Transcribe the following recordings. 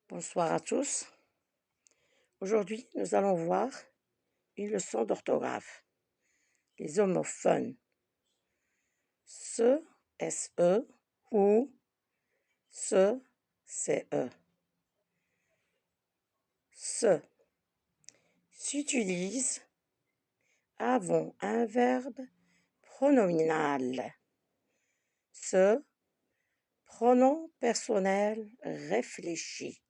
Bonsoir à tous. Aujourd'hui, nous allons voir une leçon d'orthographe. Les homophones. Se, S-E ou se, C-E. Se s'utilise avant un verbe pronominal. Se, pronom personnel réfléchi.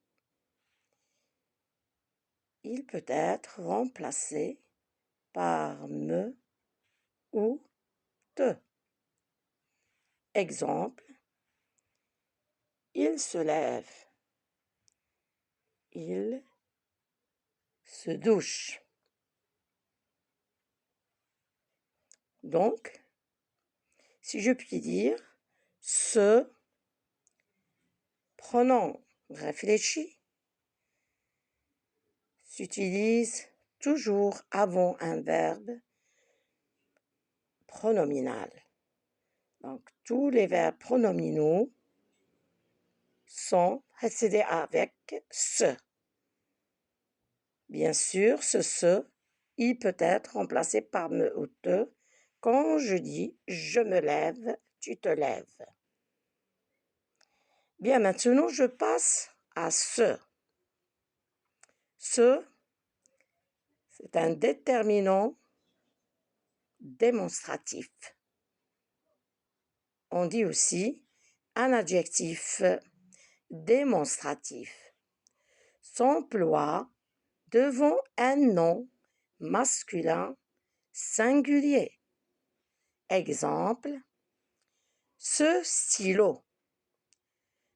Il peut être remplacé par me ou te. Exemple, il se lève. Il se douche. Donc, si je puis dire, ce pronom réfléchi s'utilise toujours avant un verbe pronominal. Donc, tous les verbes pronominaux sont précédés avec ce. Bien sûr, ce, il peut être remplacé par me ou te quand je dis je me lève, tu te lèves. Bien, maintenant, je passe à ce. Ce, c'est un déterminant démonstratif. On dit aussi un adjectif démonstratif. S'emploie devant un nom masculin singulier. Exemple, ce stylo,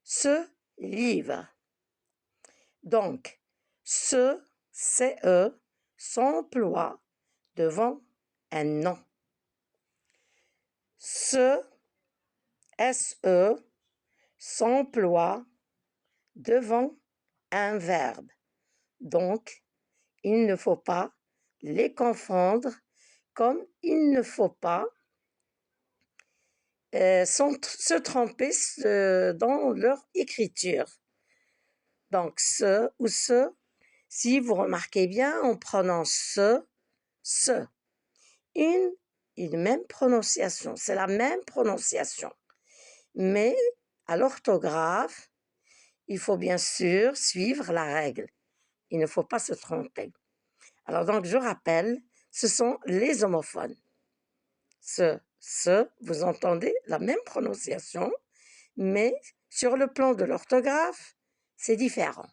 ce livre. Donc, ce, CE, s'emploie devant un nom. Ce, SE, s'emploie devant un verbe. Donc, il ne faut pas les confondre, comme il ne faut pas se tromper dans leur écriture. Donc, ce ou ce, si vous remarquez bien, on prononce ce. Une même prononciation, c'est la même prononciation. Mais à l'orthographe, il faut bien sûr suivre la règle. Il ne faut pas se tromper. Alors donc, je rappelle, ce sont les homophones. Ce, vous entendez la même prononciation, mais sur le plan de l'orthographe, c'est différent.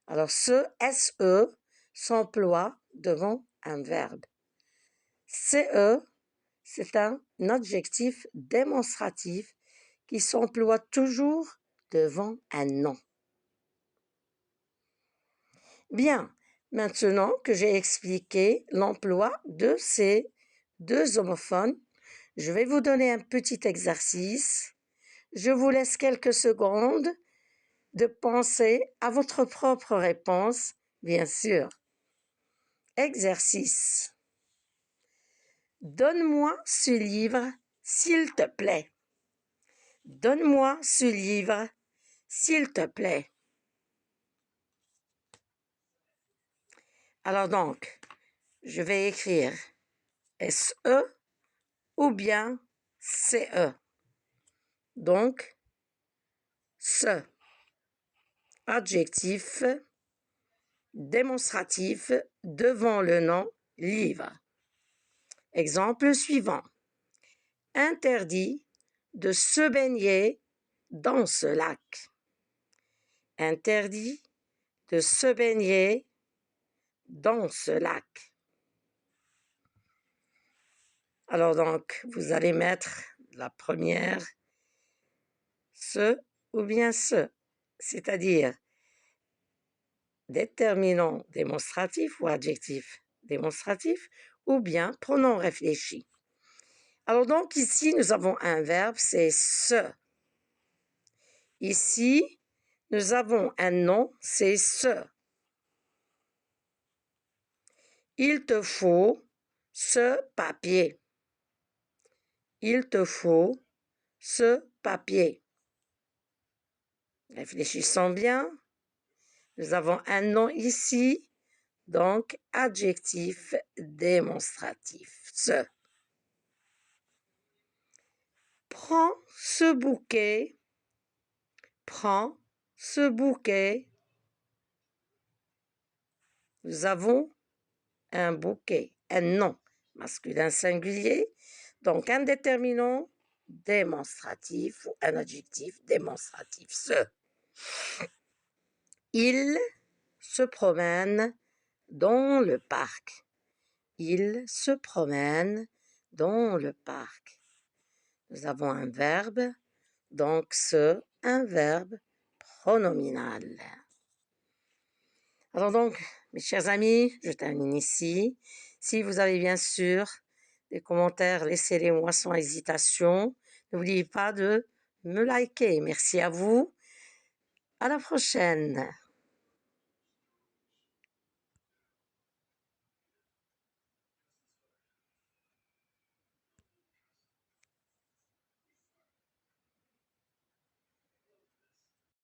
Alors, ce, SE, s'emploie devant un verbe. CE, c'est un adjectif démonstratif qui s'emploie toujours devant un nom. Bien, maintenant que j'ai expliqué l'emploi de ces deux homophones, je vais vous donner un petit exercice. Je vous laisse quelques secondes de penser à votre propre réponse, bien sûr. Exercice. Donne-moi ce livre, s'il te plaît. Donne-moi ce livre, s'il te plaît. Alors donc, je vais écrire SE ou bien CE. Donc, ce adjectif démonstratif devant le nom livre. Exemple suivant. Interdit de se baigner dans ce lac. Interdit de se baigner dans ce lac. Alors donc, vous allez mettre la première ce ou bien ce, c'est-à-dire déterminant démonstratif ou adjectif démonstratif ou bien pronom réfléchi. Alors donc ici, nous avons un verbe, c'est ce. Ici, nous avons un nom, c'est ce. Il te faut ce papier. Il te faut ce papier. Réfléchissons bien. Nous avons un nom ici, donc adjectif démonstratif. Ce. Prends ce bouquet. Prends ce bouquet. Nous avons un bouquet, un nom masculin singulier, donc un déterminant démonstratif ou un adjectif démonstratif. Ce. Il se promène dans le parc. Il se promène dans le parc. Nous avons un verbe, donc ce, un verbe pronominal. Alors donc, mes chers amis, je termine ici. Si vous avez bien sûr des commentaires, laissez-les moi sans hésitation. N'oubliez pas de me liker. Merci à vous. À la prochaine.